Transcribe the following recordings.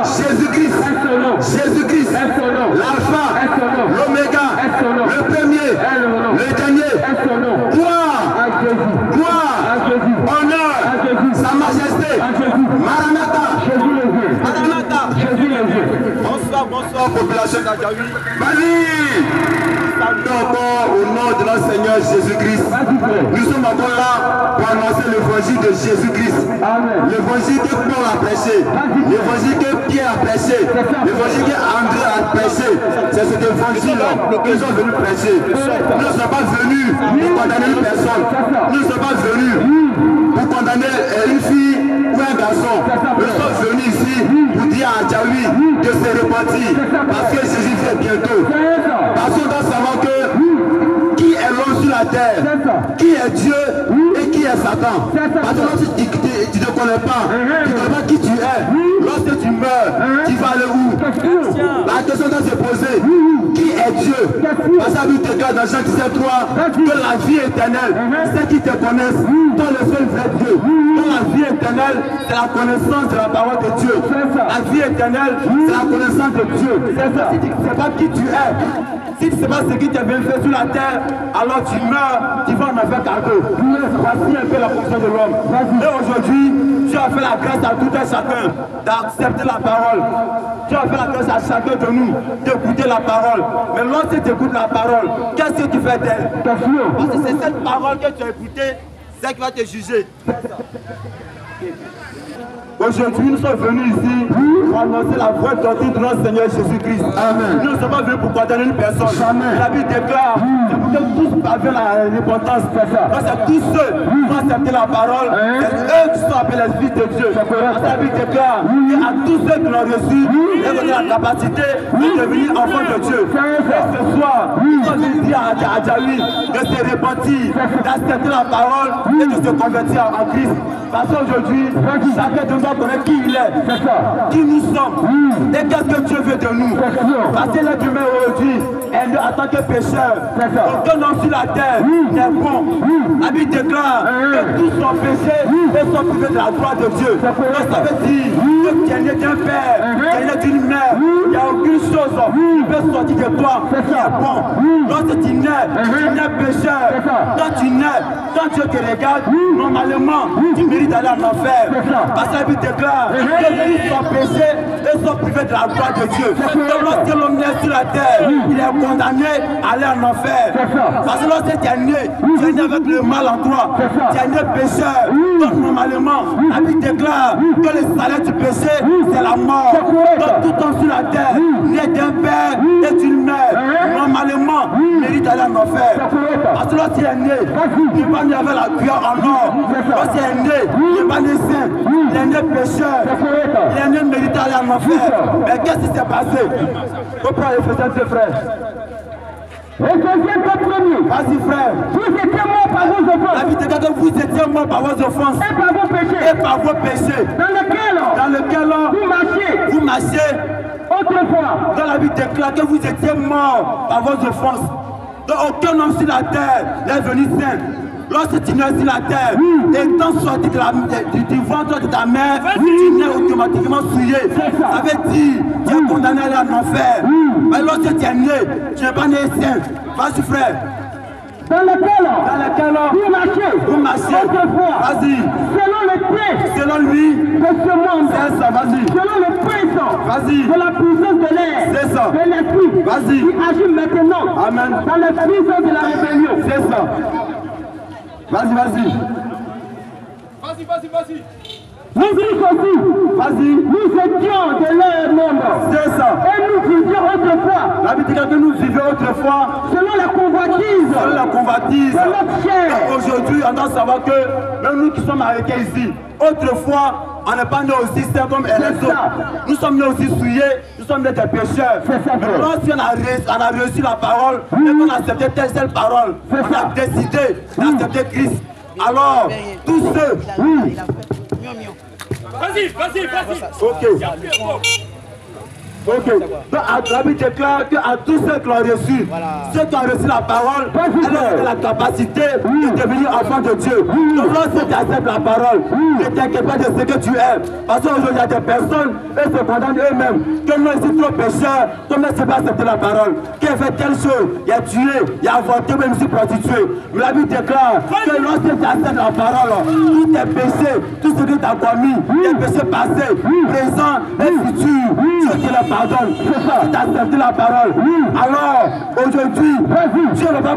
Jésus-Christ, Jésus-Christ, l'alpha, l'oméga, le premier, le dernier. Gloire, honneur, sa majesté. Maranatha, Maranatha. Bonsoir, population d'Adjaoui. Vas-y. Encore au nom de notre Seigneur Jésus-Christ. Nous sommes encore là pour annoncer l'évangile de Jésus-Christ. L'évangile que Paul a prêché, l'évangile que Pierre a prêché, l'évangile que André a prêché. C'est cet évangile-là que nous sommes venus prêcher. Nous ne sommes pas venus pour condamner une personne. Nous ne sommes pas venus pour condamner une fille ou un garçon. Nous sommes venus ici pour dire à Adjaoui de se repentir parce que Jésus vient bientôt. Parce qu'on doit savoir que qui est l'homme sur la terre, qui est Dieu et qui est Satan. Parce que lorsque tu ne connais pas, tu ne connais pas qui tu es. Lorsque tu meurs, tu vas aller où? La question doit se poser. Qui est Dieu? Parce que la Bible déclare dans Jean 17:3 que la vie éternelle, ceux qui te connaissent, dans le seul vrai Dieu. Donc la vie éternelle, c'est la connaissance de la parole de Dieu. La vie éternelle, c'est la connaissance de Dieu. Si tu ne sais pas qui tu es, si tu ne sais pas ce qui t'a bien fait sur la terre, alors tu meurs, tu vas en enfer cadeau. Voici un peu la fonction de l'homme. Et aujourd'hui, Dieu a fait la grâce à tout un chacun d'accepter la parole. Dieu a fait la grâce à chacun de nous d'écouter la parole. Mais lorsque tu écoutes la parole, qu'est-ce que tu fais d'elle? Parce que c'est cette parole que tu as écoutée, c'est qui va te juger. Aujourd'hui, nous sommes venus ici pour annoncer la vraie doctrine de notre Seigneur Jésus-Christ. Nous ne sommes pas venus pour condamner une personne. La Bible déclare que tous parviennent à l'importance. C'est tous ceux qui vont accepter la parole, c'est eux qui sont appelés les fils de Dieu. La Bible déclare qu'à tous ceux qui l'ont reçu, ils ont la capacité de devenir enfants de Dieu. Et ce soir, nous sommes venus dire à Adjaoui de se repentir, d'accepter la parole et de se convertir en Christ. Parce qu'aujourd'hui, chacun de nous doit connaître qui il est, qui nous sommes, et qu'est-ce que Dieu veut de nous. Parce que l'être humain aujourd'hui, en tant que pécheur, aucun homme sur la terre n'est bon. La Bible déclare que tous sont péchés et sont privés de la gloire de Dieu. Donc ça veut dire que tu es né d'un père, tu es né d'une mère, il n'y a aucune chose qui peut sortir de toi qui est bon. Lorsque tu nais pécheur. Quand tu nais, quand Dieu te regarde, normalement, tu mérites d'aller en enfer. Parce que la Bible déclare que tous sont péchés et sont privés de la gloire de Dieu. Donc lorsque l'homme naît sur la terre, il est condamné à aller en enfer. Parce que lorsque tu es né avec le mal en toi, tu es né pécheur. Donc normalement, la Bible déclare que le salaire du péché, c'est la mort. Donc tout homme sur la terre, né d'un père et d'une mère, normalement, mérite d'aller en enfer. Parce que lorsqu'il est né, il n'est pas né avec la cuillère en or. Lorsqu'il est né, il n'est pas né saint, il est né pécheur. Il est né mérite d'aller en enfer. Mais qu'est-ce qui s'est passé? Reprends Éphésiens 2, frère. Éphésiens 2, premier. Vas-y, frère. Vous étiez morts par vos offenses. La Bible déclare que vous étiez morts par vos offenses. Et par vos péchés. Et par vos péchés. Dans lequel vous marchez. Autrefois. Dans la Bible déclare que vous étiez morts par vos offenses. Donc aucun homme sur la terre n'est venu saint. Lorsque tu nais sur la terre, étant sorti du ventre de ta mère, tu nais automatiquement souillé. Ça veut dire que tu es condamné à aller en enfer. Mais lorsque tu es né, tu n'es pas né saint. Vas-y, frère. Dans lequel vous marchez. Autrefois. Vas-y. Selon le prince. Selon lui. De ce monde. C'est ça, vas-y. Selon le prince. Vas-y. De la puissance de l'air. C'est ça. De l'esprit. Vas-y. Qui agit maintenant. Amen. Dans la puissance de la rébellion. C'est ça. Vas-y. Nous aussi. Vas-y. Nous étions de leur monde. C'est ça. Et nous vivions autrefois. La Bible dit que nous vivions autrefois. Selon la convoitise. De notre chair. Aujourd'hui, on doit savoir que même nous qui sommes arrêtés ici, autrefois, on n'est pas nés aussi saints comme les autres. Nous sommes nés aussi souillés, nous sommes nés des pécheurs. Mais lorsqu'on a reçu la parole, et qu'on a accepté telle parole, on a décidé d'accepter Christ. Alors, tous ceux... Vas-y. Ok. Ok. Donc, la Bible déclare qu'à tous ceux qui l'ont reçu, ceux qui ont reçu la parole, elle a la capacité de devenir enfant de Dieu. Donc, lorsque tu acceptes la parole, ne t'inquiète pas de ce que tu es. Parce qu'aujourd'hui, il y a des personnes, elles se condamnent eux-mêmes. Que moi, je suis trop pécheur, comment je ne sais pas accepter la parole? Qui a fait telle chose? Il a tué, il a avorté, même si prostitué. Mais la Bible déclare que lorsque tu acceptes la parole, tous tes péchés, tout ce que tu as commis, tes péchés passés, présents et futurs, Dieu te les pardonne. Si tu as accepté la parole, alors aujourd'hui, Dieu ne va pas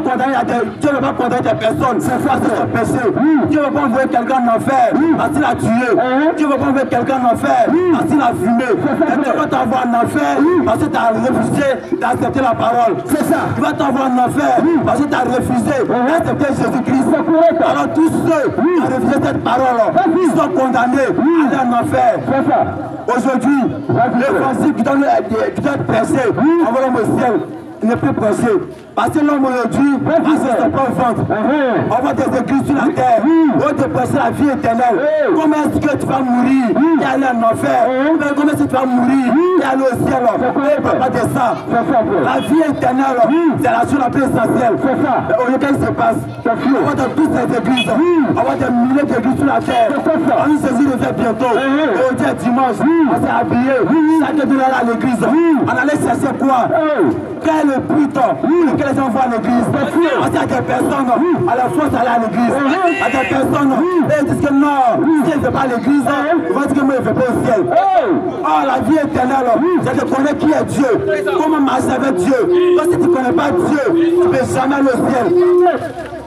condamner des personnes face à son péché. Dieu ne va pas envoyer quelqu'un en enfer parce qu'il a tué. Dieu ne va pas envoyer quelqu'un en enfer parce qu'il a fumé. Et Dieu va t'envoyer en enfer parce que tu as refusé d'accepter la parole. C'est ça. Il va t'envoyer en enfer parce que tu as refusé d'accepter Jésus-Christ. Alors tous ceux qui ont refusé cette parole, ils sont condamnés à aller en enfer. C'est ça. Aujourd'hui, l'évangile qui doit être prêché avant l'homme au ciel, il n'est plus prêché. Parce que l'homme aujourd'hui, n'assiste pas au ventre. On voit des églises sur la terre. On te prêche la vie éternelle. Comment est-ce que tu vas mourir et aller en enfer? Comment est-ce que tu vas mourir et aller au ciel? On ne peut pas dire ça. La vie éternelle, c'est la chose la plus essentielle. Mais au lieu qu'elle se passe, on voit dans toutes ces églises, on voit des milliers d'églises sur la terre. On nous saisit le fait bientôt. Aujourd'hui est dimanche, on s'est habillé. Chaque jour à l'église. On allait chercher quoi? Quel est le but que les gens voient à l'église? Parce qu'il y a des personnes à la force aller à l'église. Il y a des personnes qui disent que non, si elle ne fait pas à l'église, ils vont dire que moi je ne vais pas au ciel. Oh, la vie éternelle, c'est de connaître qui est Dieu. Comment marcher avec Dieu? Parce que si tu ne connais pas Dieu, tu ne peux jamais aller au ciel.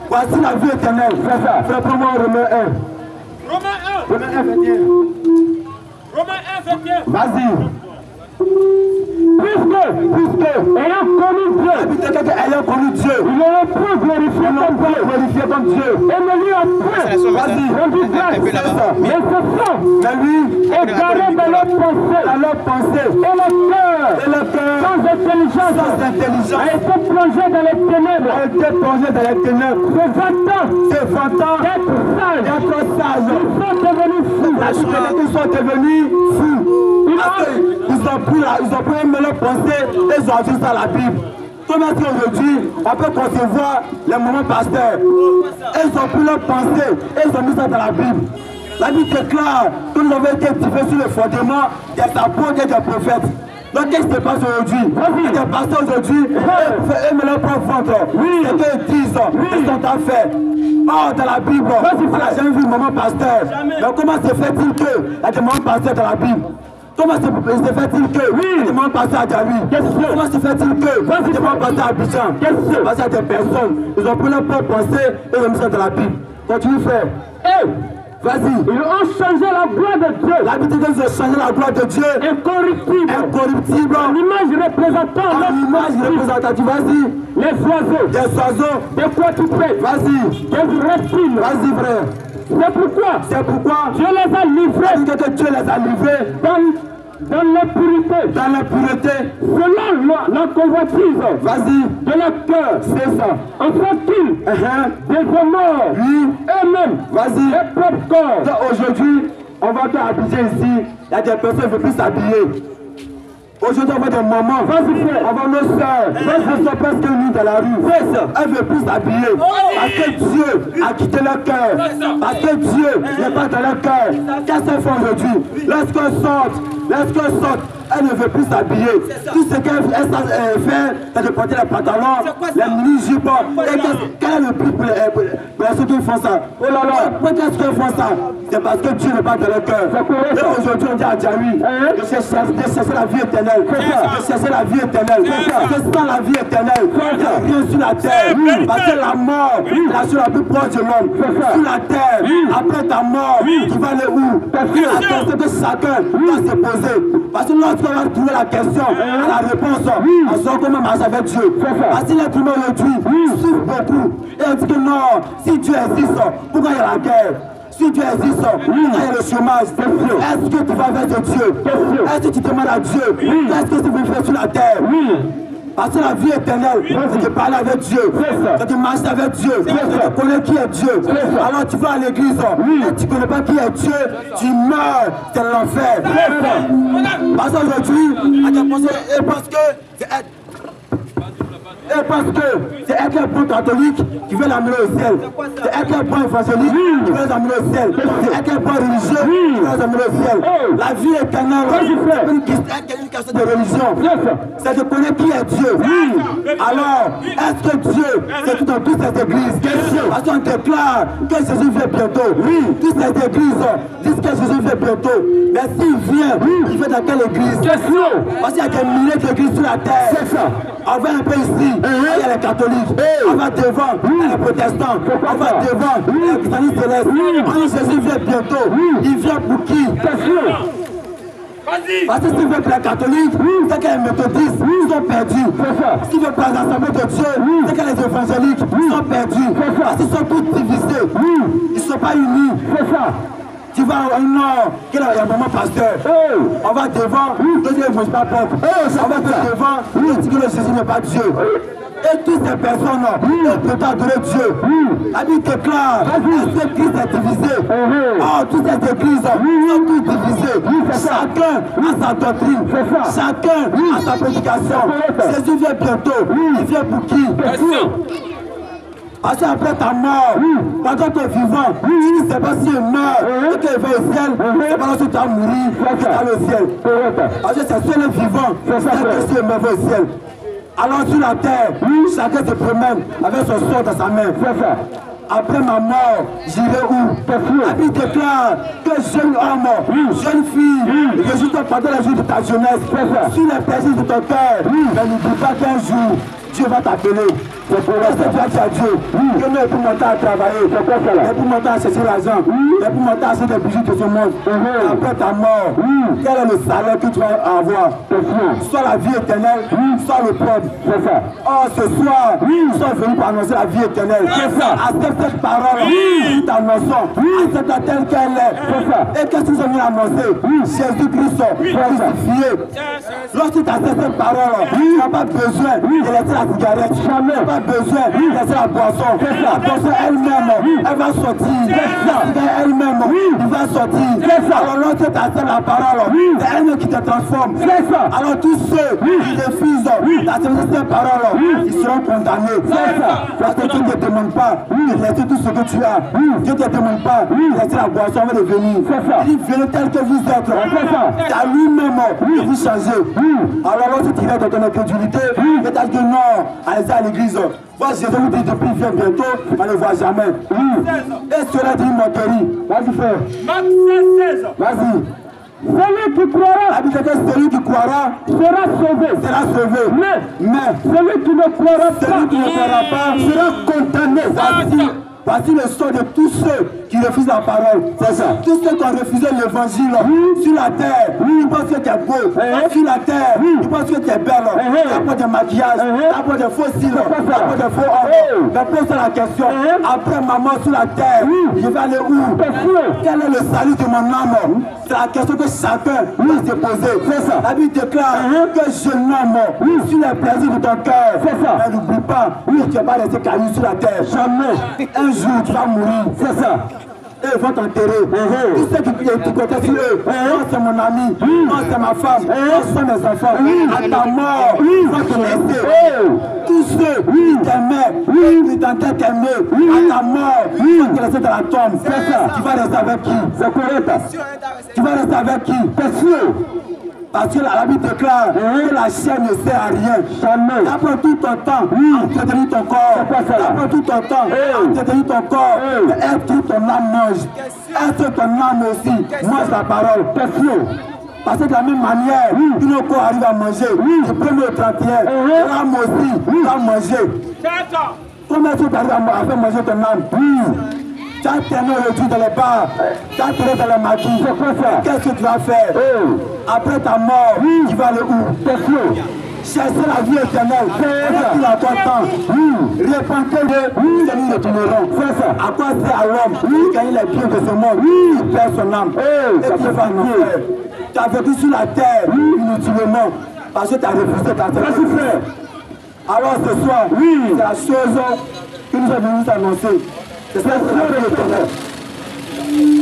Voici la vie éternelle. Frère, prends-moi Romains 1. Romains 1, 21. Romains 1, 21. Vas-y. Puisque, ayant connu Dieu, il aurait pu glorifier comme Dieu. Et ne lui a point rendu grâce. Mais ce sont, égarés dans leur pensée, et le cœur, sans intelligence, a été plongé dans les ténèbres. Se vantant d'être sages, ils sont devenus fous. Ils ont pris leur pensée et ils ont ajouté ça à la Bible. Comment est-ce qu'aujourd'hui, on peut concevoir les moments pasteurs? Ils ont pris leur pensée et ils ont mis ça dans la Bible. La Bible déclare que nous avons été édifiés sur le fondement des apôtres et des prophètes. Donc qu'est-ce qui se passe aujourd'hui? Les pasteurs aujourd'hui, eux me leur propre ventre. C'est qu'ils disent, ils sont en fait. Oh, dans la Bible, on n'a jamais vu un moment pasteur. Donc comment se fait-il qu'il y a des moments pasteurs dans la Bible? Comment se fait-il que des moments passés à Djawi? Comment se fait-il que des moments passés à Abidjan? Qu'est-ce qui s'est passé à des personnes? Ils ont pris leur propre pensée et ils ont mis ça dans la Bible. Continue, frère. Vas-y. Ils ont changé la gloire de Dieu. La Bible dit qu'ils ont changé la gloire de Dieu. Incorruptible. L'image représentative. Vas-y. Les oiseaux. Des oiseaux. De quoi tu fais? Vas-y. Des reptiles. Vas-y, frère. C'est pourquoi Dieu les a livrés. Que Dieu les a livrés dans la pureté. Dans la pureté. Selon la convoitise. Vas-y. De leur cœur. C'est ça. Afin qu'ils déshonore eux-mêmes. Vas-y. Et propre corps. Aujourd'hui, on va habiller ici. Il y a des personnes qui ne veulent plus s'habiller. Aujourd'hui, on voit des mamans, on voit nos soeurs, elles sont presque nues dans la rue. Elles ne veulent plus s'habiller. Parce que Dieu a quitté leur cœur. Parce que Dieu n'est pas dans leur cœur. Qu'est-ce qu'elles font aujourd'hui? Lorsqu'elles sortent, elles ne veulent plus s'habiller. Tout ce qu'elles font, c'est de porter les pantalons, les mini-jupes. Quel est le but pour ceux qui font ça? Pourquoi est-ce qu'ils font ça? C'est parce que Dieu n'est pas dans leur cœur. Et aujourd'hui, on dit à Djawi de chercher la vie éternelle. De chercher la vie éternelle. Parce que sans la vie éternelle, il n'y a rien sur la terre. Parce que la mort est la chose la plus proche de l'homme. Sur la terre, après ta mort, tu vas aller où? C'est la question que chacun doit se poser. Parce que lorsqu'on va trouver la question, la réponse, on sait comment marcher avec Dieu. Parce que l'être humain aujourd'hui souffre beaucoup. Et on dit que non, si Dieu existe, pourquoi il y a la guerre? Si Dieu existe, pourquoi il y a le chômage? Est-ce que tu vas vers Dieu? Est-ce que tu demandes à Dieu? Qu'est-ce que tu veux faire sur la terre? Parce que la vie éternelle, c'est de parler avec Dieu, c'est de marcher avec Dieu, c'est de connaître qui est Dieu. Alors tu vas à l'église et tu ne connais pas qui est Dieu, tu meurs, c'est l'enfer. Parce qu'aujourd'hui, parce que c'est être un bon catholique qui veut l'amener au ciel. C'est être un bon évangélique qui veut les amener au ciel. C'est être un bon religieux qui veut les amener au ciel. La vie éternelle, c'est une question de religion. C'est de connaître qui est Dieu. Alors, est-ce que Dieu, c'est tout dans toutes ces églises? Parce qu'on déclare que Jésus vient bientôt. Toutes ces églises disent que Jésus vient bientôt. Mais s'il vient, il vient dans quelle église? Parce qu'il y a des milliers d'églises sur la terre. C'est ça. On va un peu ici, il y a les catholiques, on va devant, il y a les protestants, on va devant, il y a les christianistes célestes. On dit Jésus vient bientôt, il vient pour qui? Parce que s'il veut que les catholiques, c'est que les méthodistes sont perdus. S'il veut que les assemblées de Dieu, c'est que les évangéliques sont perdus. Parce qu'ils sont tous divisés, ils ne sont pas unis. Tu vas au nord, il y a un moment pasteur. On va devant, Dieu ne mange pas propre. On va devant, on dit que Jésus n'est pas Dieu. Et toutes ces personnes, elles peuvent adorer Dieu. La Bible déclare, est-ce que Christ est divisé? Oh, toutes ces églises sont toutes divisées. Chacun a sa doctrine. Chacun a sa prédication. Jésus vient bientôt. Il vient pour qui? Parce qu'après ta mort, pendant que tu es vivant, tu ne sais pas si tu meurs et que tu vas au ciel, c'est pas lorsque tu vas mourir que tu vas au ciel. Parce que c'est seul vivant, c'est que tu meurs au ciel. Alors sur la terre, chacun se promène avec son sort dans sa main. Après ma mort, j'irai où? La Bible déclare que jeune homme, jeune fille, réjouis-toi pendant les jours de ta jeunesse, sur les plaisirs de ton cœur, mais n'oublie pas qu'un jour, Dieu va t'appeler. C'est pour ça que tu as dit à Dieu que nous pour monter à travailler, mais pour monter à chercher l'argent, mais pour monter à acheter des bijoux de ce monde. Après ta mort, quel est le salaire que tu vas avoir? Soit la vie éternelle, soit le propre. Oh, ce soir, nous sommes venus pour annoncer la vie éternelle. Accepte cette parole, nous t'annonçons, accepte-la telle qu'elle est. Et qu'est-ce que nous sommes venus annoncer? Jésus-Christ crucifié. Lorsque tu acceptes cette parole, tu n'as pas besoin de laisser la cigarette. Tu n'as pas besoin de laisser la boisson. La boisson elle-même, elle va sortir. La cigarette elle-même, il va sortir. Alors lorsque tu acceptes la parole, c'est elle-même qui te transforme. Alors tous ceux qui refusent d'accepter cette parole, ils seront condamnés. Parce que Dieu ne te demande pas de laisser tout ce que tu as. Dieu ne te demande pas de laisser la boisson avant de venir. Il dit venez tel que vous êtes. C'est à lui-même de vous changer. Alors lorsque tu es dans ton incrédulité, et tu as dit non, allez à l'église. Moi Jésus vous dit depuis il vient bientôt, on ne le voit jamais. Et cela dit une moquerie. Vas-y frère. Marc 16. Vas-y. Celui qui croira celui qui croira sera sauvé. Mais celui qui ne croira pas sera condamné. Voici le sort de tous ceux qui refusent la parole. C'est ça. Tous ceux qui ont refusé l'évangile sur la terre, ils pensent que tu es beau. Sur la terre, ils pensent que tu es belle. Tu as pas de maquillage, tu as pas de faux cils, tu as pas de faux hommes. Mais pose la question, après ma mort sur la terre, je vais aller où? Quel est le salut de mon âme? C'est la question que chacun doit se poser. C'est ça. La Bible déclare que jeune homme, sur les plaisirs de ton cœur, mais n'oublie pas, tu ne vas pas rester caillou sur la terre. Jamais. Un jour, tu vas mourir. C'est ça. Et ils vont t'enterrer. Tous ceux qui comptaient sur eux, non, c'est mon ami, non, c'est ma femme, non, ce sont mes enfants. À ta mort, ils vont te laisser. Tous ceux qui t'aimaient, qui tentaient t'aimer, à ta mort, ils vont te laisser dans la tombe. C'est ça. Tu vas rester avec qui? C'est correct. Tu vas rester avec qui? C'est sûr. Parce que la Bible déclare que la chair ne sert à rien. Jamais. Après tout ton temps, entretenir ton corps. Après tout ton temps, entretenir ton corps. Est-ce que ton âme mange? Est-ce que ton âme aussi mange la parole? Parce que de la même manière, tout le corps arrive à manger. Du 1er au 31, l'âme aussi va manger. Comment est-ce que tu arrives à faire manger ton âme? Tu as traîné aujourd'hui dans les bars, tu as traîné dans les maquis. Qu'est-ce que tu vas faire? Après ta mort, tu vas aller où? Chercher la vie éternelle. Il a ton temps. Répentez-le, c'est retourneront. À quoi sert à l'homme de gagner les biens de ce monde? Il perd son âme. Et tu vas en enfer. Tu as vécu sur la terre inutilement parce que tu as refusé ta terre. Alors ce soir, oui, c'est la chose que nous avons venus annoncer. C'est ça que nous avons le